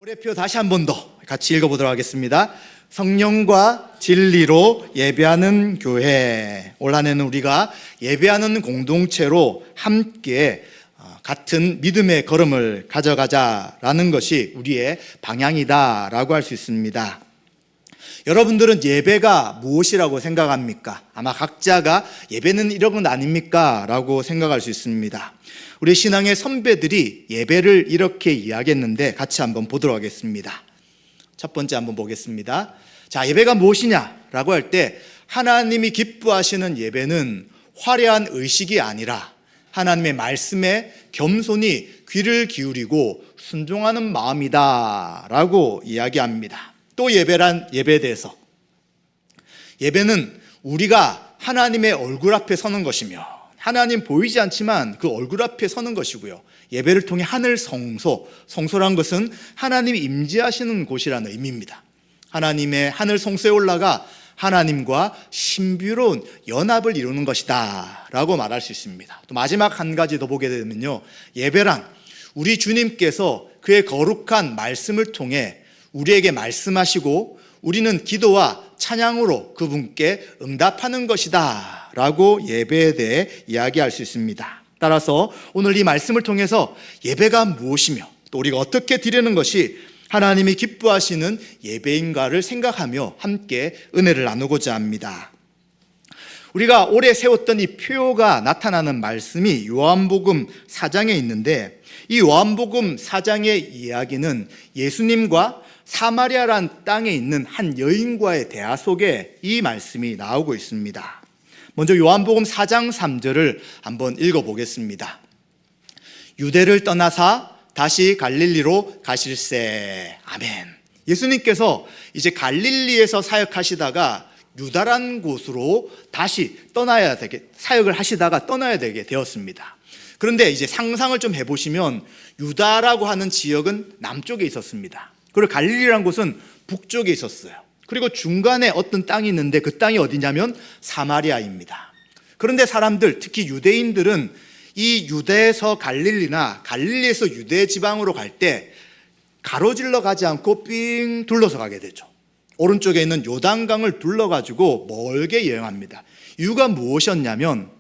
올해표 다시 한 번 더 같이 읽어보도록 하겠습니다. 성령과 진리로 예배하는 교회. 올 한 해는 우리가 예배하는 공동체로 함께 같은 믿음의 걸음을 가져가자라는 것이 우리의 방향이다라고 할 수 있습니다. 여러분들은 예배가 무엇이라고 생각합니까? 아마 각자가 예배는 이런 건 아닙니까? 라고 생각할 수 있습니다. 우리 신앙의 선배들이 예배를 이렇게 이야기했는데 같이 한번 보도록 하겠습니다. 첫 번째 한번 보겠습니다. 자, 예배가 무엇이냐라고 할 때 하나님이 기뻐하시는 예배는 화려한 의식이 아니라 하나님의 말씀에 겸손히 귀를 기울이고 순종하는 마음이다라고 이야기합니다. 또 예배에 대해서 예배는 우리가 하나님의 얼굴 앞에 서는 것이며 하나님 보이지 않지만 그 얼굴 앞에 서는 것이고요. 예배를 통해 하늘 성소란 것은 하나님이 임재하시는 곳이라는 의미입니다. 하나님의 하늘 성소에 올라가 하나님과 신비로운 연합을 이루는 것이다 라고 말할 수 있습니다. 또 마지막 한 가지 더 보게 되면요, 예배란 우리 주님께서 그의 거룩한 말씀을 통해 우리에게 말씀하시고 우리는 기도와 찬양으로 그분께 응답하는 것이다 라고 예배에 대해 이야기할 수 있습니다. 따라서 오늘 이 말씀을 통해서 예배가 무엇이며 또 우리가 어떻게 드리는 것이 하나님이 기뻐하시는 예배인가를 생각하며 함께 은혜를 나누고자 합니다. 우리가 올해 세웠던 이 표가 나타나는 말씀이 요한복음 4장에 있는데, 이 요한복음 4장의 이야기는 예수님과 사마리아란 땅에 있는 한 여인과의 대화 속에 이 말씀이 나오고 있습니다. 먼저 요한복음 4장 3절을 한번 읽어보겠습니다. 유대를 떠나사 다시 갈릴리로 가실세. 아멘. 예수님께서 이제 갈릴리에서 사역하시다가 유다란 곳으로 다시 사역을 하시다가 떠나야 되게 되었습니다. 그런데 이제 상상을 좀 해보시면 유다라고 하는 지역은 남쪽에 있었습니다. 그리고 갈릴리라는 곳은 북쪽에 있었어요. 그리고 중간에 어떤 땅이 있는데 그 땅이 어디냐면 사마리아입니다. 그런데 사람들, 특히 유대인들은 이 유대에서 갈릴리나 갈릴리에서 유대 지방으로 갈 때 가로질러 가지 않고 삥 둘러서 가게 되죠. 오른쪽에 있는 요단강을 둘러가지고 멀게 여행합니다. 이유가 무엇이었냐면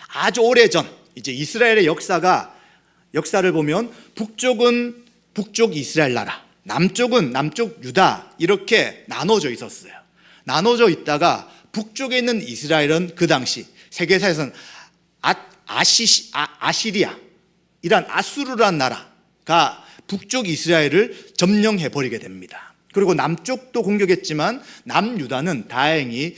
아주 오래전 이제 이스라엘의 역사를 보면 북쪽은 북쪽 이스라엘 나라, 남쪽은 남쪽 유다, 이렇게 나눠져 있었어요. 나눠져 있다가 북쪽에 있는 이스라엘은 그 당시 세계사에서는 아시리아, 이란 아수르란 나라가 북쪽 이스라엘을 점령해버리게 됩니다. 그리고 남쪽도 공격했지만 남유다는 다행히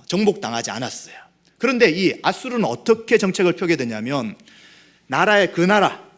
정복당하지 않았어요. 그런데 이 아수르는 어떻게 정책을 펴게 되냐면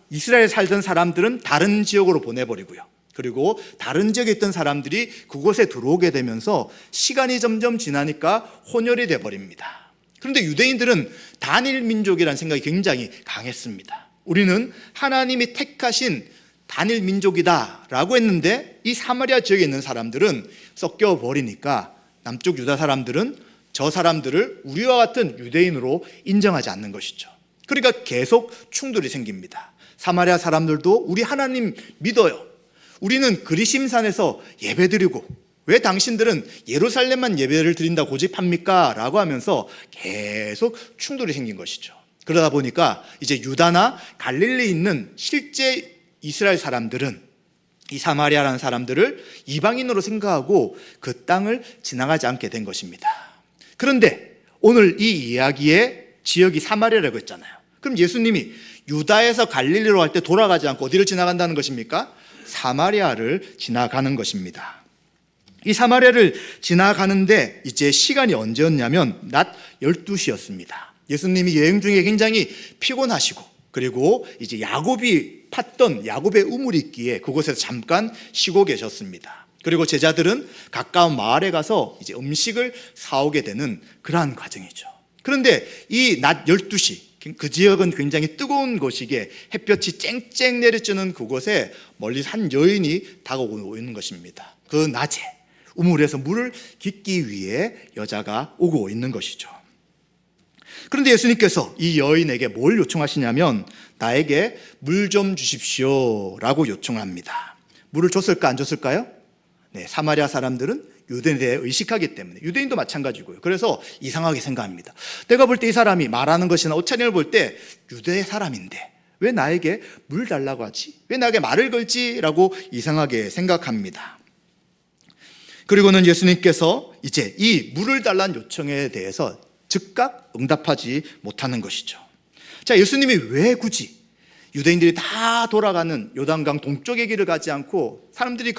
이스라엘에 살던 사람들은 다른 지역으로 보내버리고요. 그리고 다른 지역에 있던 사람들이 그곳에 들어오게 되면서 시간이 점점 지나니까 혼혈이 돼버립니다. 그런데 유대인들은 단일 민족이라는 생각이 굉장히 강했습니다. 우리는 하나님이 택하신 단일 민족이다라고 했는데 이 사마리아 지역에 있는 사람들은 섞여 버리니까 남쪽 유다 사람들은 저 사람들을 우리와 같은 유대인으로 인정하지 않는 것이죠. 그러니까 계속 충돌이 생깁니다. 사마리아 사람들도 우리 하나님 믿어요. 우리는 그리심산에서 예배드리고 왜 당신들은 예루살렘만 예배를 드린다고 고집합니까? 라고 하면서 계속 충돌이 생긴 것이죠. 그러다 보니까 이제 유다나 갈릴리에 있는 실제 이스라엘 사람들은 이 사마리아라는 사람들을 이방인으로 생각하고 그 땅을 지나가지 않게 된 것입니다. 그런데 오늘 이 이야기의 지역이 사마리아라고 했잖아요. 그럼 예수님이 유다에서 갈릴리로 갈 때 돌아가지 않고 어디를 지나간다는 것입니까? 사마리아를 지나가는 것입니다. 이 사마리아를 지나가는데 이제 시간이 언제였냐면 낮 12시였습니다. 예수님이 여행 중에 굉장히 피곤하시고 그리고 이제 야곱이 팠던 야곱의 우물이 있기에 그곳에서 잠깐 쉬고 계셨습니다. 그리고 제자들은 가까운 마을에 가서 이제 음식을 사오게 되는 그러한 과정이죠. 그런데 이 낮 12시, 그 지역은 굉장히 뜨거운 곳이기에 햇볕이 쨍쨍 내리쬐는 그곳에 멀리서 한 여인이 다가오고 있는 것입니다. 그 낮에 우물에서 물을 깃기 위해 여자가 오고 있는 것이죠. 그런데 예수님께서 이 여인에게 뭘 요청하시냐면 나에게 물 좀 주십시오 라고 요청합니다. 물을 줬을까 안 줬을까요? 네, 사마리아 사람들은 유대인에 대해 의식하기 때문에, 유대인도 마찬가지고요. 그래서 이상하게 생각합니다. 내가 볼 때 이 사람이 말하는 것이나 옷차림을 볼 때 유대 사람인데 왜 나에게 물 달라고 하지? 왜 나에게 말을 걸지? 라고 이상하게 생각합니다. 그리고는 예수님께서 이제 이 물을 달라는 요청에 대해서 즉각 응답하지 못하는 것이죠. 자, 예수님이 왜 굳이 유대인들이 다 돌아가는 요단강 동쪽의 길을 가지 않고 사람들이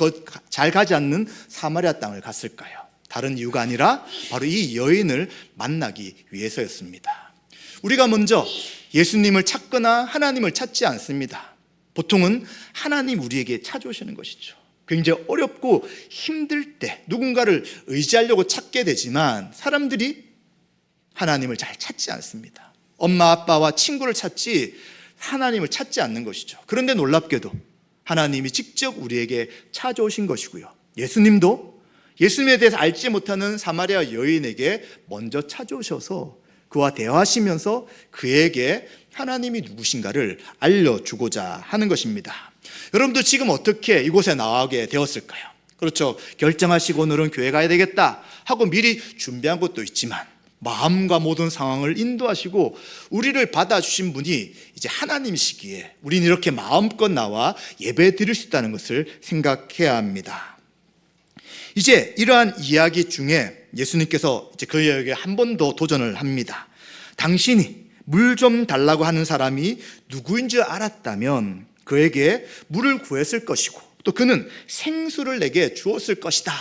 잘 가지 않는 사마리아 땅을 갔을까요? 다른 이유가 아니라 바로 이 여인을 만나기 위해서였습니다. 우리가 먼저 예수님을 찾거나 하나님을 찾지 않습니다. 보통은 하나님 우리에게 찾아오시는 것이죠. 굉장히 어렵고 힘들 때 누군가를 의지하려고 찾게 되지만 사람들이 하나님을 잘 찾지 않습니다. 엄마 아빠와 친구를 찾지 하나님을 찾지 않는 것이죠. 그런데 놀랍게도 하나님이 직접 우리에게 찾아오신 것이고요. 예수님도 예수님에 대해서 알지 못하는 사마리아 여인에게 먼저 찾아오셔서 그와 대화하시면서 그에게 하나님이 누구신가를 알려주고자 하는 것입니다. 여러분도 지금 어떻게 이곳에 나오게 되었을까요? 그렇죠. 결정하시고 오늘은 교회 가야 되겠다 하고 미리 준비한 것도 있지만 마음과 모든 상황을 인도하시고 우리를 받아주신 분이 이제 하나님이시기에 우리는 이렇게 마음껏 나와 예배 드릴 수 있다는 것을 생각해야 합니다. 이제 이러한 이야기 중에 예수님께서 이제 그에게 한 번 더 도전을 합니다. 당신이 물 좀 달라고 하는 사람이 누구인 줄 알았다면 그에게 물을 구했을 것이고 또 그는 생수를 내게 주었을 것이다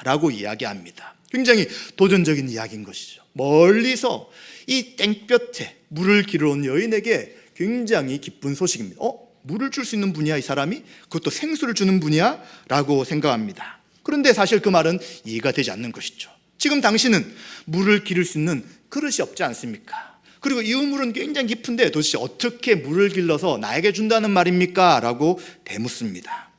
라고 이야기합니다. 굉장히 도전적인 이야기인 것이죠. 멀리서 이 땡볕에 물을 기르러 온 여인에게 굉장히 기쁜 소식입니다. 물을 줄 수 있는 분이야 이 사람이? 그것도 생수를 주는 분이야? 라고 생각합니다. 그런데 사실 그 말은 이해가 되지 않는 것이죠. 지금 당신은 물을 기를 수 있는 그릇이 없지 않습니까? 그리고 이 우물은 굉장히 깊은데 도대체 어떻게 물을 길러서 나에게 준다는 말입니까? 라고 대묻습니다.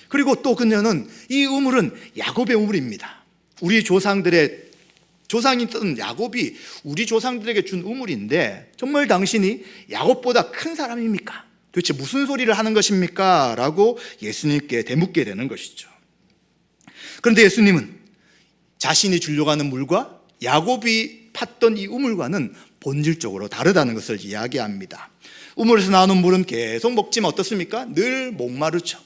그리고 또 그녀는 이 우물은 야곱의 우물입니다. 우리 조상이던 야곱이 우리 조상들에게 준 우물인데 정말 당신이 야곱보다 큰 사람입니까? 도대체 무슨 소리를 하는 것입니까? 라고 예수님께 대묻게 되는 것이죠. 그런데 예수님은 자신이 주려고 하는 물과 야곱이 팠던 이 우물과는 본질적으로 다르다는 것을 이야기합니다. 우물에서 나오는 물은 계속 먹지만 어떻습니까? 늘 목마르죠.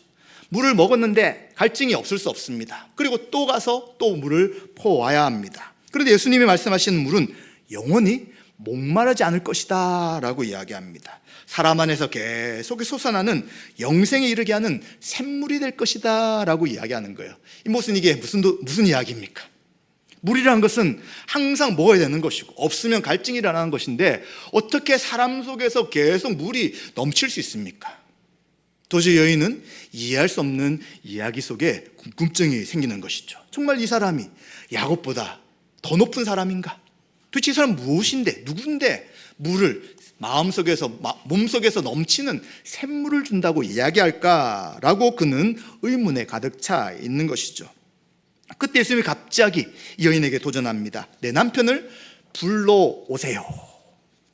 물을 먹었는데 갈증이 없을 수 없습니다. 그리고 또 가서 또 물을 퍼와야 합니다. 그런데 예수님이 말씀하시는 물은 영원히 목마르지 않을 것이다 라고 이야기합니다. 사람 안에서 계속 솟아나는 영생에 이르게 하는 샘물이 될 것이다 라고 이야기하는 거예요. 이게 무슨 이야기입니까? 물이라는 것은 항상 먹어야 되는 것이고 없으면 갈증이 일어나는 것인데 어떻게 사람 속에서 계속 물이 넘칠 수 있습니까? 도저히 여인은 이해할 수 없는 이야기 속에 궁금증이 생기는 것이죠. 정말 이 사람이 야곱보다 더 높은 사람인가? 도대체 이 사람 무엇인데, 누군데 물을 몸속에서 넘치는 샘물을 준다고 이야기할까라고 그는 의문에 가득 차 있는 것이죠. 그때 예수님이 갑자기 이 여인에게 도전합니다. 내 남편을 불러오세요.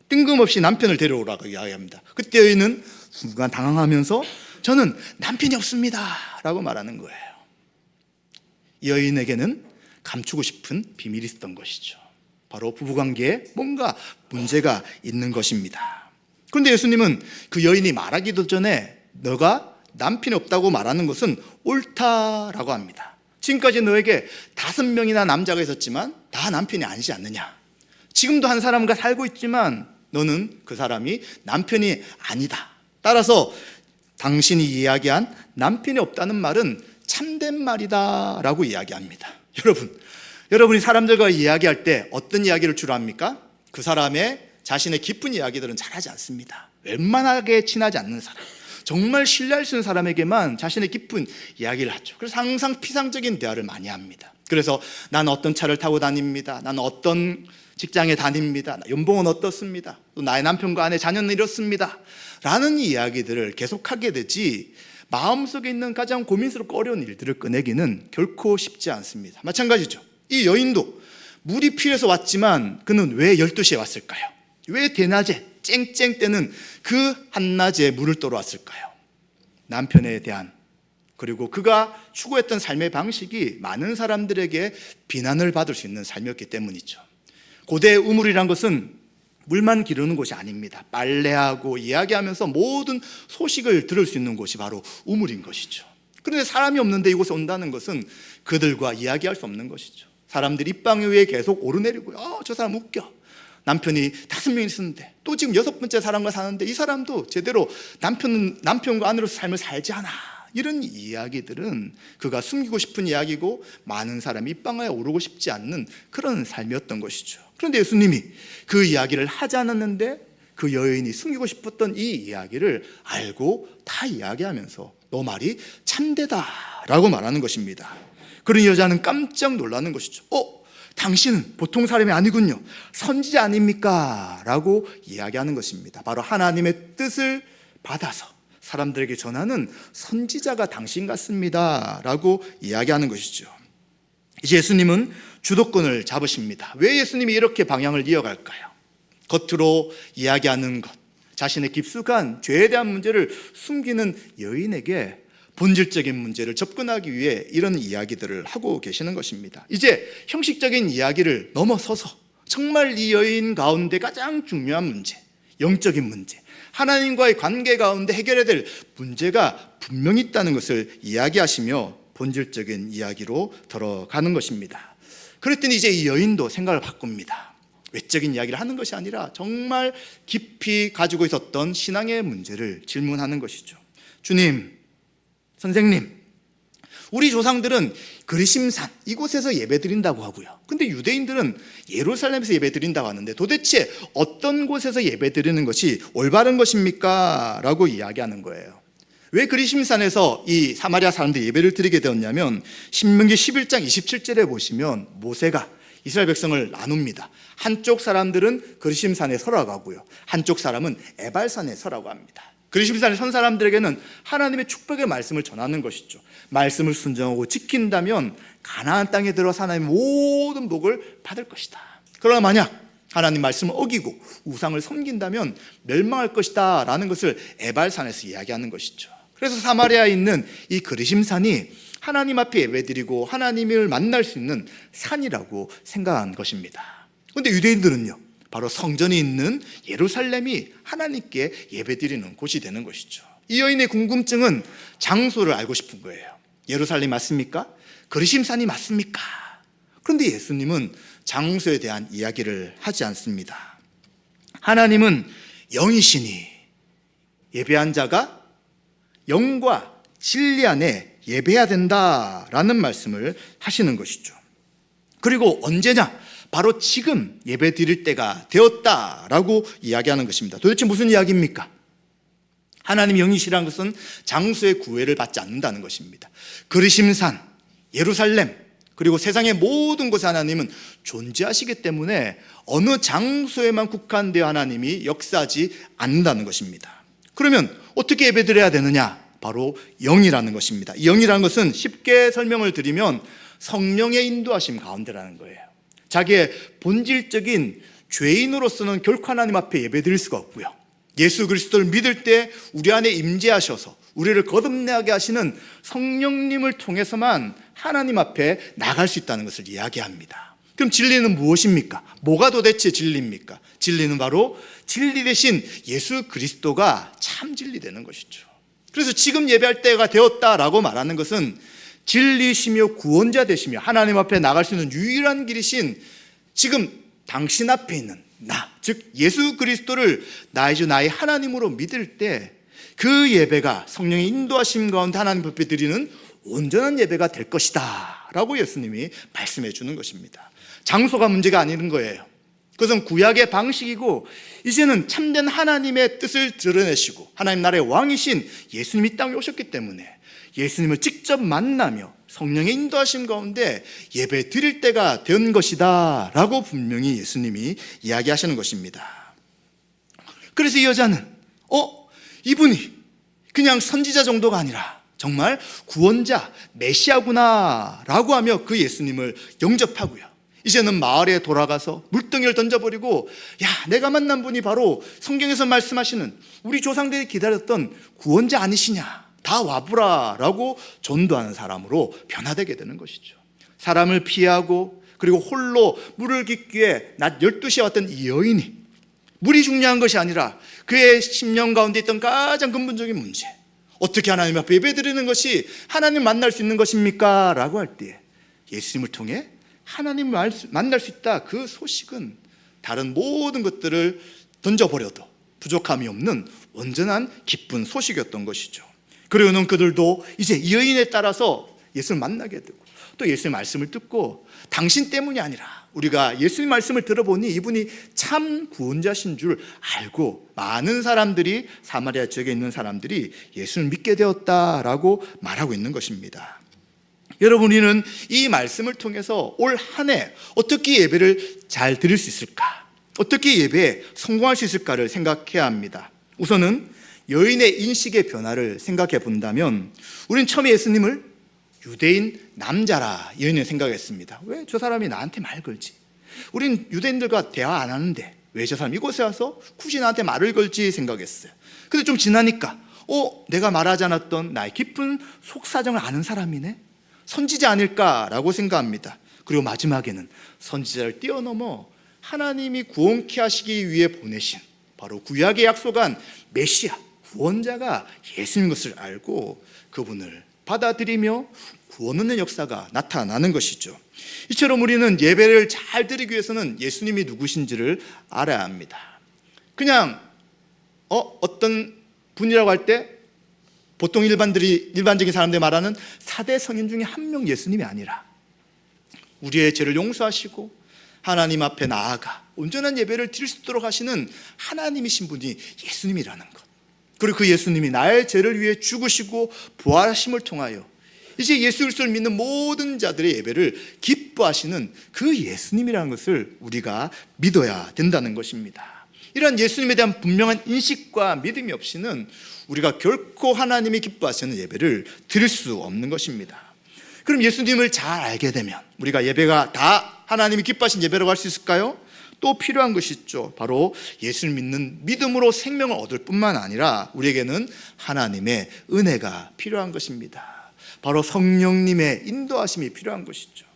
뜬금없이 남편을 데려오라고 이야기합니다. 그때 여인은 순간 당황하면서 저는 남편이 없습니다 라고 말하는 거예요. 이 여인에게는 감추고 싶은 비밀이 있었던 것이죠. 바로 부부관계에 뭔가 문제가 있는 것입니다. 그런데 예수님은 그 여인이 말하기도 전에 너가 남편이 없다고 말하는 것은 옳다라고 합니다. 지금까지 너에게 5명이나 남자가 있었지만 다 남편이 아니지 않느냐. 지금도 한 사람과 살고 있지만 너는 그 사람이 남편이 아니다. 따라서 당신이 이야기한 남편이 없다는 말은 참된 말이다 라고 이야기합니다. 여러분이 사람들과 이야기할 때 어떤 이야기를 주로 합니까? 그 사람의 자신의 깊은 이야기들은 잘하지 않습니다. 웬만하게 친하지 않는 사람, 정말 신뢰할 수 있는 사람에게만 자신의 깊은 이야기를 하죠. 그래서 항상 피상적인 대화를 많이 합니다. 그래서 난 어떤 차를 타고 다닙니다. 나는 어떤 직장에 다닙니다. 연봉은 어떻습니다. 또 나의 남편과 아내 자녀는 이렇습니다 라는 이야기들을 계속하게 되지 마음속에 있는 가장 고민스럽고 어려운 일들을 꺼내기는 결코 쉽지 않습니다. 마찬가지죠. 이 여인도 물이 필요해서 왔지만 그는 왜 12시에 왔을까요? 왜 대낮에 쨍쨍 때는 그 한낮에 물을 떠러 왔을까요? 남편에 대한 그리고 그가 추구했던 삶의 방식이 많은 사람들에게 비난을 받을 수 있는 삶이었기 때문이죠. 고대 우물이란 것은 물만 기르는 곳이 아닙니다. 빨래하고 이야기하면서 모든 소식을 들을 수 있는 곳이 바로 우물인 것이죠. 그런데 사람이 없는데 이곳에 온다는 것은 그들과 이야기할 수 없는 것이죠. 사람들이 입방 위에 계속 오르내리고요. 저 사람 웃겨. 남편이 5명이 있었는데 또 지금 6번째 사람과 사는데 이 사람도 제대로 남편과 아내로서 삶을 살지 않아. 이런 이야기들은 그가 숨기고 싶은 이야기고 많은 사람이 입방에 오르고 싶지 않는 그런 삶이었던 것이죠. 그런데 예수님이 그 이야기를 하지 않았는데 그 여인이 숨기고 싶었던 이 이야기를 알고 다 이야기하면서 너 말이 참되다라고 말하는 것입니다. 그런 여자는 깜짝 놀라는 것이죠. 당신은 보통 사람이 아니군요. 선지자 아닙니까? 라고 이야기하는 것입니다. 바로 하나님의 뜻을 받아서 사람들에게 전하는 선지자가 당신 같습니다 라고 이야기하는 것이죠. 이제 예수님은 주도권을 잡으십니다. 왜 예수님이 이렇게 방향을 이어갈까요? 겉으로 이야기하는 것, 자신의 깊숙한 죄에 대한 문제를 숨기는 여인에게 본질적인 문제를 접근하기 위해 이런 이야기들을 하고 계시는 것입니다. 이제 형식적인 이야기를 넘어서서 정말 이 여인 가운데 가장 중요한 문제, 영적인 문제, 하나님과의 관계 가운데 해결해야 될 문제가 분명히 있다는 것을 이야기하시며 본질적인 이야기로 들어가는 것입니다. 그랬더니 이제 이 여인도 생각을 바꿉니다. 외적인 이야기를 하는 것이 아니라 정말 깊이 가지고 있었던 신앙의 문제를 질문하는 것이죠. 주님, 선생님, 우리 조상들은 그리심산 이곳에서 예배드린다고 하고요. 근데 유대인들은 예루살렘에서 예배드린다고 하는데 도대체 어떤 곳에서 예배드리는 것이 올바른 것입니까? 라고 이야기하는 거예요. 왜 그리심산에서 이 사마리아 사람들이 예배를 드리게 되었냐면 신명기 11장 27절에 보시면 모세가 이스라엘 백성을 나눕니다. 한쪽 사람들은 그리심산에 서라고 하고요. 한쪽 사람은 에발산에 서라고 합니다. 그리심산에 선 사람들에게는 하나님의 축복의 말씀을 전하는 것이죠. 말씀을 순종하고 지킨다면 가나안 땅에 들어서 하나님의 모든 복을 받을 것이다. 그러나 만약 하나님 말씀을 어기고 우상을 섬긴다면 멸망할 것이다 라는 것을 에발산에서 이야기하는 것이죠. 그래서 사마리아에 있는 이 그리심산이 하나님 앞에 예배드리고 하나님을 만날 수 있는 산이라고 생각한 것입니다. 그런데 유대인들은요, 바로 성전이 있는 예루살렘이 하나님께 예배드리는 곳이 되는 것이죠. 이 여인의 궁금증은 장소를 알고 싶은 거예요. 예루살렘 맞습니까? 그리심산이 맞습니까? 그런데 예수님은 장소에 대한 이야기를 하지 않습니다. 하나님은 영이시니 예배한 자가 영과 진리 안에 예배해야 된다라는 말씀을 하시는 것이죠. 그리고 언제냐? 바로 지금 예배 드릴 때가 되었다라고 이야기하는 것입니다. 도대체 무슨 이야기입니까? 하나님 영이시라는 것은 장소의 구애를 받지 않는다는 것입니다. 그리심산, 예루살렘, 그리고 세상의 모든 곳에 하나님은 존재하시기 때문에 어느 장소에만 국한되어 하나님이 역사하지 않는다는 것입니다. 그러면 어떻게 예배 드려야 되느냐? 바로 영이라는 것입니다. 영이라는 것은 쉽게 설명을 드리면 성령의 인도하심 가운데라는 거예요. 자기의 본질적인 죄인으로서는 결코 하나님 앞에 예배드릴 수가 없고요. 예수 그리스도를 믿을 때 우리 안에 임재하셔서 우리를 거듭나게 하시는 성령님을 통해서만 하나님 앞에 나갈 수 있다는 것을 이야기합니다. 그럼 진리는 무엇입니까? 뭐가 도대체 진리입니까? 진리는 바로 진리 대신 예수 그리스도가 참 진리되는 것이죠. 그래서 지금 예배할 때가 되었다라고 말하는 것은 진리시며 구원자 되시며 하나님 앞에 나갈 수 있는 유일한 길이신 지금 당신 앞에 있는 나, 즉 예수 그리스도를 나의 주 나의 하나님으로 믿을 때 그 예배가 성령의 인도하심 가운데 하나님 앞에 드리는 온전한 예배가 될 것이다 라고 예수님이 말씀해 주는 것입니다. 장소가 문제가 아닌 거예요. 그것은 구약의 방식이고 이제는 참된 하나님의 뜻을 드러내시고 하나님 나라의 왕이신 예수님이 땅에 오셨기 때문에 예수님을 직접 만나며 성령의 인도하심 가운데 예배 드릴 때가 된 것이다 라고 분명히 예수님이 이야기하시는 것입니다. 그래서 이 여자는 이분이 그냥 선지자 정도가 아니라 정말 구원자 메시아구나 라고 하며 그 예수님을 영접하고요. 이제는 마을에 돌아가서 물동이를 던져버리고 내가 만난 분이 바로 성경에서 말씀하시는 우리 조상들이 기다렸던 구원자 아니시냐, 다 와보라라고 전도하는 사람으로 변화되게 되는 것이죠. 사람을 피하고 그리고 홀로 물을 깃기에 낮 12시에 왔던 이 여인이 물이 중요한 것이 아니라 그의 심령 가운데 있던 가장 근본적인 문제, 어떻게 하나님 앞에 예배드리는 것이 하나님 만날 수 있는 것입니까? 라고 할 때 예수님을 통해 하나님을 만날 수 있다, 그 소식은 다른 모든 것들을 던져버려도 부족함이 없는 온전한 기쁜 소식이었던 것이죠. 그리고는 그들도 이제 이 여인에 따라서 예수를 만나게 되고 또 예수의 말씀을 듣고, 당신 때문이 아니라 우리가 예수의 말씀을 들어보니 이분이 참 구원자신 줄 알고 많은 사람들이, 사마리아 지역에 있는 사람들이 예수를 믿게 되었다라고 말하고 있는 것입니다. 여러분, 우리는 이 말씀을 통해서 올 한 해 어떻게 예배를 잘 드릴 수 있을까, 어떻게 예배에 성공할 수 있을까를 생각해야 합니다. 우선은 여인의 인식의 변화를 생각해 본다면, 우리는 처음에 예수님을 유대인 남자라 여인은 생각했습니다. 왜 저 사람이 나한테 말 걸지? 우린 유대인들과 대화 안 하는데 왜 저 사람 이곳에 와서 굳이 나한테 말을 걸지 생각했어요. 근데 좀 지나니까 내가 말하지 않았던 나의 깊은 속사정을 아는 사람이네, 선지자 아닐까라고 생각합니다. 그리고 마지막에는 선지자를 뛰어넘어 하나님이 구원케 하시기 위해 보내신 바로 구약에 약속한 메시아, 구원자가 예수인 것을 알고 그분을 받아들이며 구원 얻는 역사가 나타나는 것이죠. 이처럼 우리는 예배를 잘 드리기 위해서는 예수님이 누구신지를 알아야 합니다. 그냥 어떤 분이라고 할 때 보통 일반적인 사람들이 말하는 4대 성인 중에 한 명 예수님이 아니라 우리의 죄를 용서하시고 하나님 앞에 나아가 온전한 예배를 드릴 수 있도록 하시는 하나님이신 분이 예수님이라는 것, 그리고 그 예수님이 나의 죄를 위해 죽으시고 부활하심을 통하여 이제 예수 그리스도를 믿는 모든 자들의 예배를 기뻐하시는 그 예수님이라는 것을 우리가 믿어야 된다는 것입니다. 이러한 예수님에 대한 분명한 인식과 믿음이 없이는 우리가 결코 하나님이 기뻐하시는 예배를 드릴 수 없는 것입니다. 그럼 예수님을 잘 알게 되면 우리가 예배가 다 하나님이 기뻐하신 예배라고 할 수 있을까요? 또 필요한 것이 있죠. 바로 예수를 믿는 믿음으로 생명을 얻을 뿐만 아니라 우리에게는 하나님의 은혜가 필요한 것입니다. 바로 성령님의 인도하심이 필요한 것이죠.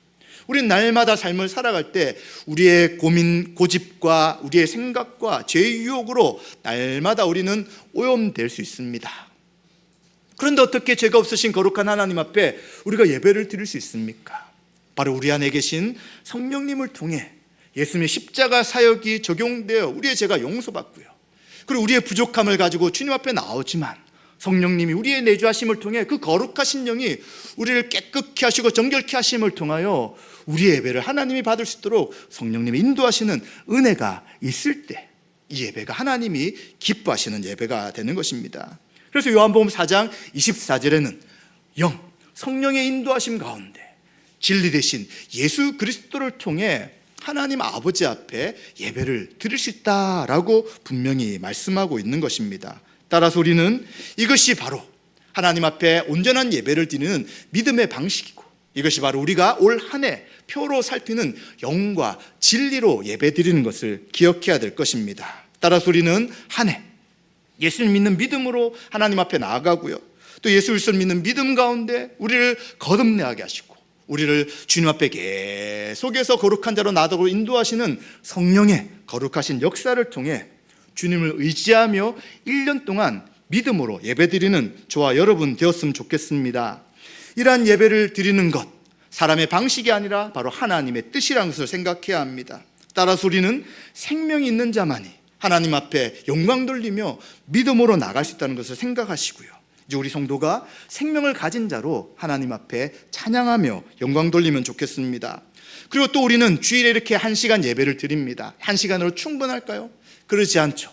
우리는 날마다 삶을 살아갈 때 우리의 고민, 고집과 우리의 생각과 죄의 유혹으로 날마다 우리는 오염될 수 있습니다. 그런데 어떻게 죄가 없으신 거룩한 하나님 앞에 우리가 예배를 드릴 수 있습니까? 바로 우리 안에 계신 성령님을 통해 예수님의 십자가 사역이 적용되어 우리의 죄가 용서받고요, 그리고 우리의 부족함을 가지고 주님 앞에 나오지만 성령님이 우리의 내주하심을 통해 그 거룩하신 영이 우리를 깨끗케 하시고 정결케 하심을 통하여 우리의 예배를 하나님이 받을 수 있도록 성령님이 인도하시는 은혜가 있을 때 이 예배가 하나님이 기뻐하시는 예배가 되는 것입니다. 그래서 요한복음 4장 24절에는 성령의 인도하심 가운데 진리 대신 예수 그리스도를 통해 하나님 아버지 앞에 예배를 드릴 수 있다라고 분명히 말씀하고 있는 것입니다. 따라서 우리는 이것이 바로 하나님 앞에 온전한 예배를 드리는 믿음의 방식이고, 이것이 바로 우리가 올 한 해 표로 살피는 영과 진리로 예배 드리는 것을 기억해야 될 것입니다. 따라서 우리는 한 해 예수를 믿는 믿음으로 하나님 앞에 나아가고요, 또 예수 그리스도를 믿는 믿음 가운데 우리를 거듭나게 하시고 우리를 주님 앞에 계속해서 거룩한 자로 나아가도록 인도하시는 성령의 거룩하신 역사를 통해 주님을 의지하며 1년 동안 믿음으로 예배드리는 저와 여러분 되었으면 좋겠습니다. 이러한 예배를 드리는 것, 사람의 방식이 아니라 바로 하나님의 뜻이라는 것을 생각해야 합니다. 따라서 우리는 생명이 있는 자만이 하나님 앞에 영광 돌리며 믿음으로 나갈 수 있다는 것을 생각하시고요, 이제 우리 성도가 생명을 가진 자로 하나님 앞에 찬양하며 영광 돌리면 좋겠습니다. 그리고 또 우리는 주일에 이렇게 1시간 예배를 드립니다. 1시간으로 충분할까요? 그렇지 않죠.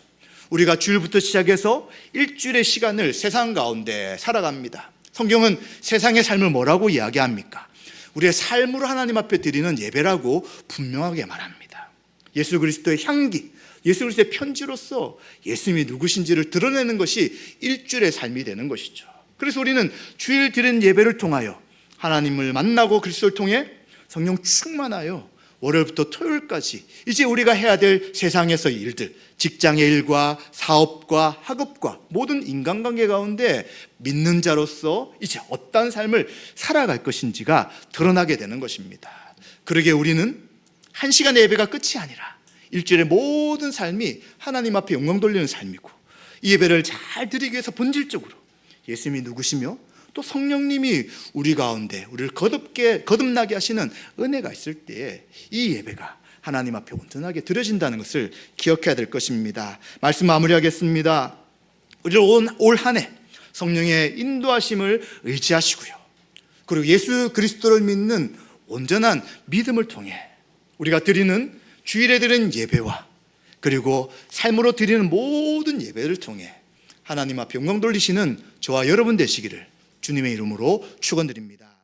우리가 주일부터 시작해서 일주일의 시간을 세상 가운데 살아갑니다. 성경은 세상의 삶을 뭐라고 이야기합니까? 우리의 삶으로 하나님 앞에 드리는 예배라고 분명하게 말합니다. 예수 그리스도의 향기, 예수 그리스도의 편지로서 예수님이 누구신지를 드러내는 것이 일주일의 삶이 되는 것이죠. 그래서 우리는 주일 드리는 예배를 통하여 하나님을 만나고 그리스도를 통해 성령 충만하여 월요일부터 토요일까지 이제 우리가 해야 될 세상에서의 일들, 직장의 일과 사업과 학업과 모든 인간관계 가운데 믿는 자로서 이제 어떤 삶을 살아갈 것인지가 드러나게 되는 것입니다. 그러기에 우리는 한 시간의 예배가 끝이 아니라 일주일의 모든 삶이 하나님 앞에 영광 돌리는 삶이고, 이 예배를 잘 드리기 위해서 본질적으로 예수님이 누구시며 또 성령님이 우리 가운데 우리를 거듭나게 하시는 은혜가 있을 때에 이 예배가 하나님 앞에 온전하게 드려진다는 것을 기억해야 될 것입니다. 말씀 마무리하겠습니다. 우리 올 한 해 성령의 인도하심을 의지하시고요, 그리고 예수 그리스도를 믿는 온전한 믿음을 통해 우리가 드리는 주일에 드리는 예배와 그리고 삶으로 드리는 모든 예배를 통해 하나님 앞에 영광 돌리시는 저와 여러분 되시기를 주님의 이름으로 축원드립니다.